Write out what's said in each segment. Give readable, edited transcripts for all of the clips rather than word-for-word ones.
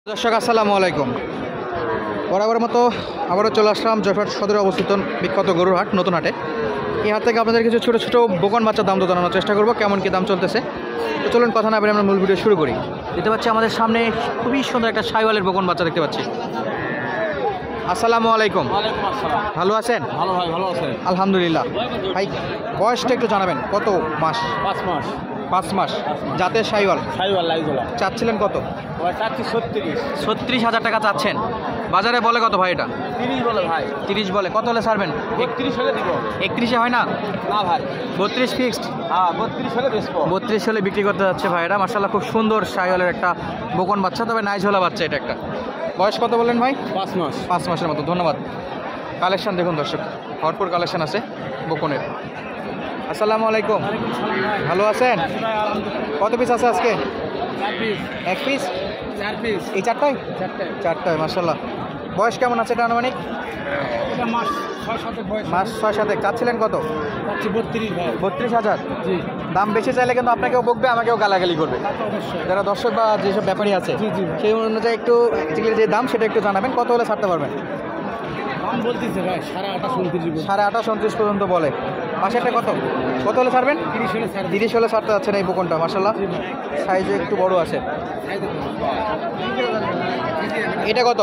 দর্শক আসসালামু আলাইকুম। বরাবর মতো আবারও চলে আসলাম জয়পুরহাট সদরে অবস্থিত বিখ্যাত গরুর হাট নতুন হাটে। এই হাট থেকে আপনাদের কিছু ছোটো ছোটো বকন বাচ্চার দাম তো জানানোর চেষ্টা করবো, কেমন কী দাম চলতেছে। তো চলুন কথা না বলে আমরা মূল ভিডিও শুরু করি। দেখতে পাচ্ছি আমাদের সামনে খুবই সুন্দর একটা শাইওয়ালের বকন বাচ্চা দেখতে পাচ্ছি। আসসালামু আলাইকুম। ভালো আছেন? ভালো ভাই, ভালো আছে আলহামদুলিল্লাহ। ভাই বয়সটা একটু জানাবেন, কত মাস? 5 মাস। 5 মাস। জাতের শাইওয়াল। সাইওয়াল লাইজোলা চাচ্ছিলেন কত? ওই চাচ্ছি 36। 36,000 টাকা চাচ্ছেন। বাজারে বলে কত ভাই এটা? 30 বলে ভাই। 30 বলে, কত হলে ছাড়বেন? 31 হলে দিব। 31-এ হয় না? না ভাই, 32 ফিক্সড। হ্যাঁ 32 হলে বেচবো। 32 হলে বিক্রি করতে যাচ্ছে ভাইরা। মাশাআল্লাহ খুব সুন্দর শাইওয়ালের একটা বকন বাচ্চা, তবে নাইঝোলা বাচ্চা এটা একটা। বয়স কত বললেন ভাই? 5 মাস। 5 মাসের মতো। ধন্যবাদ। কালেকশন দেখুন দর্শক, ভরপুর কালেকশন আছে বকনের। আসসালামু আলাইকুম। ভালো আছেন? কত পিস আছে আজকে? 4 পিস। 1 পিস? 4 পিস। এই চারটায়? 4টায়। চারটায় মাশাআল্লাহ। বয়স কেমন আছে এটা আনুমানিক? এটা মাস 6-7 বয়স। মাস 6-7। চাচ্ছিলেন কত? চাচ্ছি 32 ভাই। 32,000। জি। দাম বেশি চাইলে কিন্তু আপনাকেও বকবে, আমাকেও গালাগালি করবে। তা তো অবশ্যই। যারা দর্শক বা যেসব ব্যাপারী আছে জি, জি। সেই অনুযায়ী একটু অ্যাকচুয়ালি যে দাম সেটা একটু জানাবেন, কত হলে ছাড়তে পারবেন? দাম বলতেছে ভাই 28.5 29। 28-29 পর্যন্ত বলে। পাশেরটা কত কত হলে ছাড়বেন? 30 হলে ছাড়। 30 হলে ছাড়তে যাচ্ছে না এই বকনটা। মাশাআল্লাহ সাইজে একটু বড় আছে। এটা কত?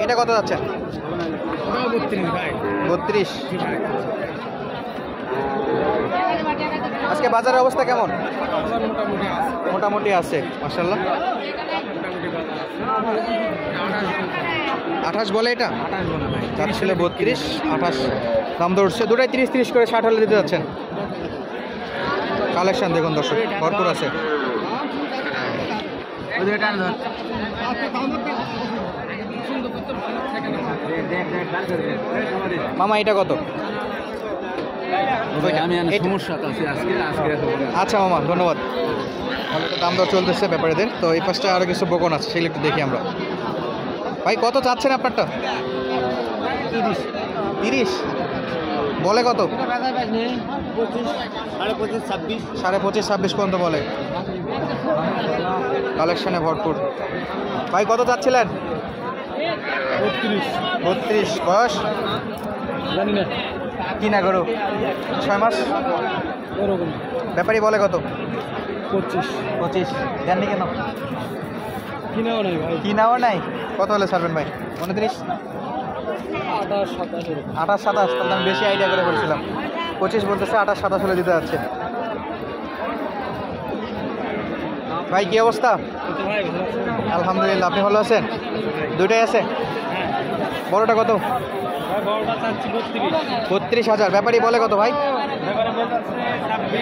এটা কত যাচ্ছে? 32 ভাই। 32। জি ভাই। আজকে বাজারের অবস্থা কেমন? মোটামুটি আছে। মোটামুটি আছে মাশাআল্লাহ। 28 বলে এটা? 28 বলে ভাই। চাচ্ছিল 32, 28 দাম ধরছে। দুটাই 30-30 করে 60 হলে দিতে যাচ্ছেন। কালেকশন দেখুন দর্শক, ভরপুর আছে। মামা এটা কত? এটা- আচ্ছা মামা ধন্যবাদ। তাহলে তো দাম দর চলতেছে ব্যাপারীদের। তো এই পাশটা আরও কিছু বকন আছে, সেগুলো একটু দেখি আমরা। ভাই কত চাচ্ছেন আপনারটা? 30 বলে কত? 25-26 পর্যন্ত বলে। কালেকশনে ভরপুর। ভাই কত চাচ্ছিলেন? 32। বয়স? জানি না কিনা গরু 6 মাস। এরকম। ব্যাপারী বলে কত? 25 দেননি কেন? কিনাও নাই ভাই। কিনাও নাই। কত হলে ছাড়বেন ভাই? 29, 28 27 28, 27। তাহলে আমি বেশি আইডিয়া করে বলছিলাম। 25 বলতেছে, 28, 27 হলে দিতে যাচ্ছে। ভাই কি অবস্থা? ভাই ভালো আছে? আলহামদুলিল্লাহ। আপনি ভালো আছেন? দুইটাই আছে। বড়টা কত? ভাই বড়টা চাচ্ছি 32। 32,000। ব্যাপারী বলে কত ভাই? এবারে বলতেছে 26।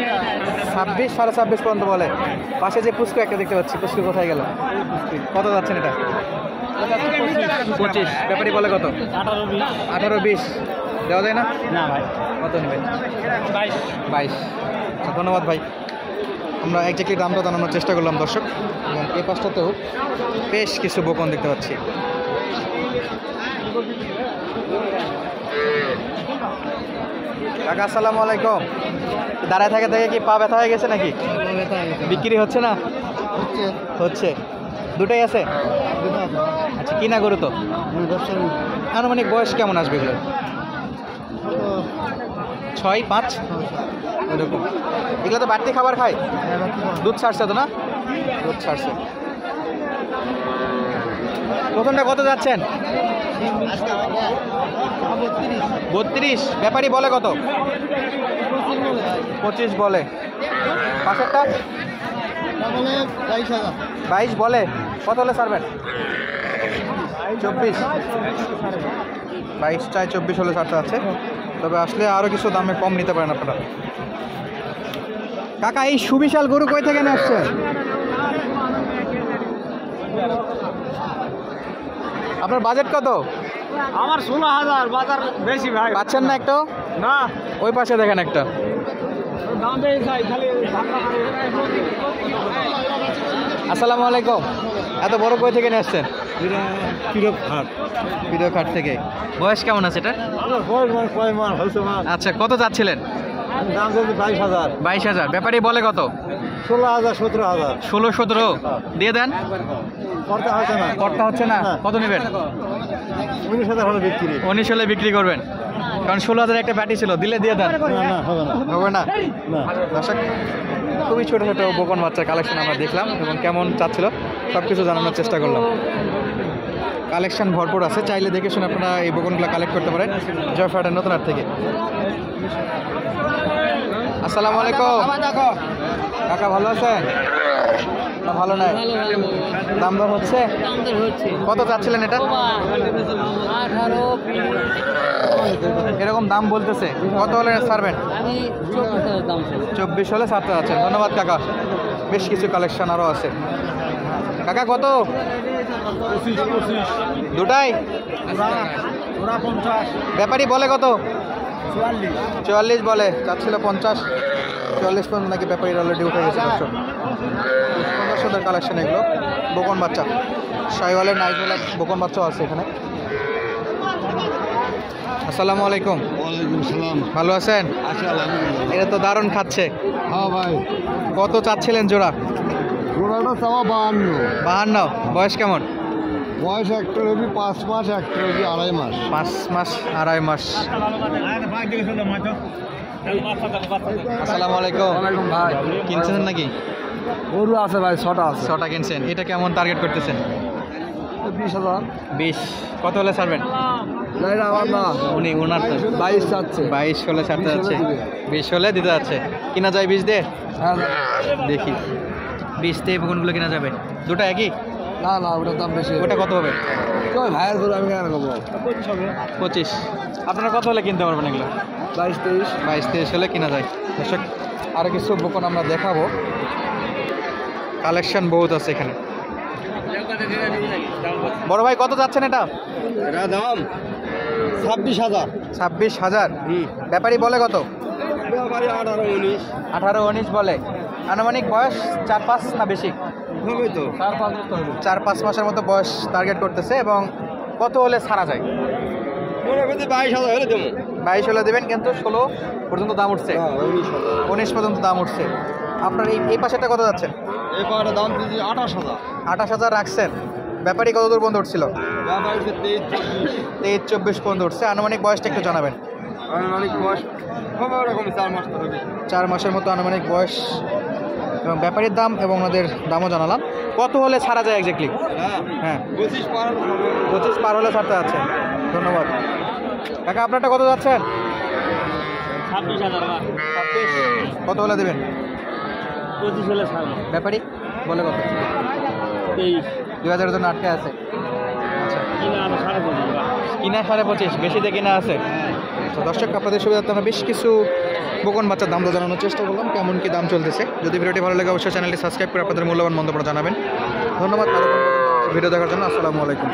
26, 26.5 পর্যন্ত বলে। পাশে যে পুস্কু একটা দেখতে পাচ্ছি, পুস্কু কোথায় গেল? কত যাচ্ছেন এটা? 25। ব্যাপারী বলে কত? 18 18-20 দেওয়া যায় না? না ভাই। কত নেবেন? 22। 22। আচ্ছা ধন্যবাদ ভাই। আমরা একজাক্টলি দামটা জানানোর চেষ্টা করলাম দর্শক। এবং এই পাশটাতেও বেশ কিছু বকন দেখতে পাচ্ছি। কাকা আসসালামু আলাইকুম। দাঁড়ায় থাকে থেকে কি পা ব্যথা হয়ে গেছে নাকি? বিক্রি হচ্ছে না? হচ্ছে। দুটোই আছে? আচ্ছা কিনা গরু তো। আনুমানিক বয়স কেমন আসবে এগুলো? 6-5 এরকম। এগুলো তো বাড়তি খাবার খায়? দুধ ছাড়ছে তো না? দুধ ছাড়ছে। প্রথমটা কত যাচ্ছেন? 32। ব্যাপারী বলে কত? 25 বলে। পাশেরটা? 22 বলে। কত হলে ছাড়বেন? 24। 22টায় 24 হলে ছাড়তে আছে। তবে আসলে আরও কিছু দামে কম নিতে পারেন আপনারা। কাকা এই সুবিশাল গরু কই থেকে নিয়ে আসছে? আপনার বাজেট কত? আমার 16,000 বাজার বেশি ভাই। পাচ্ছেন না একটাও? না ওই পাশে দেখেন একটা। দাম বেশি চাই খালি। আসসালামু আলাইকুম। এত বড় কই থেকে নিয়ে আসছেন? এটা কিরক হাট। ভিডিওঘাট থেকে। বয়স কেমন আছে এটা? কয় মান হয়েছে মান? আচ্ছা কত যাচ্ছিলেন? দাম যদি 22,000। 22,000। ব্যাপারী বলে কত? 16,000 17,000 16-17 দিয়ে দেন। করতে হচ্ছে না, করতে হচ্ছে না, কত নেবেন? 19,000 হলে বিক্রি। 19 হলে বিক্রি করবেন, কারণ 16,000 একটা প্যাটি ছিল, দিলে দিয়ে দেন। না না হবে না, হবে না। না। দর্শক, খুবই ছোটো ছোটো বকন বাচ্চার কালেকশন আমরা দেখলাম এবং কেমন চাচ্ছিল সব কিছু জানানোর চেষ্টা করলাম। কালেকশন ভরপুর আছে, চাইলে দেখে শুনে আপনারা এই বকনগুলো কালেক্ট করতে পারেন জয়ফাটের নতুন হাট থেকে। আসসালামু আলাইকুম কাকা, ভালো আছেন? না ভালো নাই, দাম দর হচ্ছে? কত চাচ্ছিলেন এটা? 18 এরকম দাম বলতেছে, কত হলে ছাড়বেন? আমি 24 দাম 24 হলে ছাড়তে যাচ্ছেন। ধন্যবাদ কাকা, বেশ কিছু কালেকশন আরও আছে। কাকা কত? 25 দুটাই? ওরা 50 ব্যাপারী বলে কত? 44 44 বলে, চাচ্ছিল 50, 44 পর্যন্ত নাকি ব্যাপারীর অলরেডি উঠে গেছে। দর্শক, সুন্দর সুন্দর কালেকশন এগুলো, বকন বাচ্চা, শাইওয়ালের নাইজওয়ালের বকন বাচ্চাও আছে এখানে। আসসালামু আলাইকুম। ওয়ালাইকুম সালাম। ভালো আছেন? আচ্ছা আলহামদুলিল্লাহ। এটা তো দারুণ খাচ্ছে। হ্যাঁ ভাই, কত চাচ্ছিলেন জোড়া? ঘোড়াটা চাওয়া 52, 52। বয়স কেমন? বয়স একটা রবি 5 মাস, একটা রবি 2.5 মাস। 5 মাস 2.5 মাস। আসসালামু আলাইকুম। ওয়ালাইকুম ভাই। কিনছেন নাকি? গরু আছে ভাই, 6টা আছে। 6টা কিনছেন। এটা কেমন টার্গেট করতেছেন? 20,000। 20। কত হলে ছাড়বেন? না এটা আমার না, উনি ওনার তো 22 চাচ্ছে। 22 হলে ছাড়তে 20 হলে যাচ্ছে। দিবে। 20 হলে দিতে যাচ্ছে। কিনা যায় 20 দিয়ে? হ্যাঁ। দেখি 20 দিয়ে বেগুনগুলো কিনা যাবে। দুটো একই? না না, ওটার দাম বেশি। ওটা কত হবে? কই ভাইয়ের গরু, আমি কেন নেবো? 25। আপনারা কত হলে কিনতে পারবেন এগুলো? 22-23। 22-23 হলে কিনা যায়। দর্শক, আরও কিছু বকন আমরা দেখাবো, কালেকশন বহুত আছে এখানে। বড় ভাই কত যাচ্ছেন এটা? এটা দাম 26,000। 26,000। ব্যাপারী বলে কত? ব্যাপারী 18-19 18-19 বলে। আনুমানিক বয়স 4-5 না বেশি? হবে তো, 4-5 মতো হবে। 4-5 মাসের মতো বয়স টার্গেট করতেছে। এবং কত হলে ছাড়া যায়? মনে করতে 22,000 হলে দেবো। 22 হলে দেবেন, কিন্তু 16 পর্যন্ত দাম উঠছে, 19 পর্যন্ত দাম উঠছে। আপনার এই পাশেটা কত যাচ্ছেন? এই পাটা দাম দিয়েছি 28,000। 28,000 রাখছেন। ব্যাপারী কত দূর পর্যন্ত উঠছিল? ব্যাপারী 23-24। 23-24 পর্যন্ত উঠছে। আনুমানিক বয়সটা একটু জানাবেন। অনেক বয়স হবে, ওরকম 4 মাস তো হবে। 4 মাসের মতো আনুমানিক বয়স। এবং ব্যাপারীর দাম এবং ওনাদের দামও জানালাম। কত হলে ছাড়া যায় এক্স্যাক্টলি? হ্যাঁ, 25 পার হবে। 25 পার হলে ছাড়তে যাচ্ছে। ধন্যবাদ কাকা। আপনারটা কত যাচ্ছেন? 26,000 26। কত হলে দেবেন? 25 হলে ছাড়বো। ব্যাপারী বলে কত? 23 2000-এর জন্য আটকে আছে। আচ্ছা, কিনা আমি 25.5 কিনা 25.5, বেশিতে কিনা আছে। তো দর্শক, আপনাদের সুবিধার্থে আমরা বেশ কিছু বকন বাচ্চার দাম জানানোর চেষ্টা করলাম, কেমন কি দাম চলতেছে। যদি ভিডিওটি ভালো লাগে অবশ্যই চ্যানেলটি সাবস্ক্রাইব করে আপনাদের মূল্যবান মন্তব্য জানাবেন। ধন্যবাদ ভিডিও দেখার জন্য। আসসালামু আলাইকুম।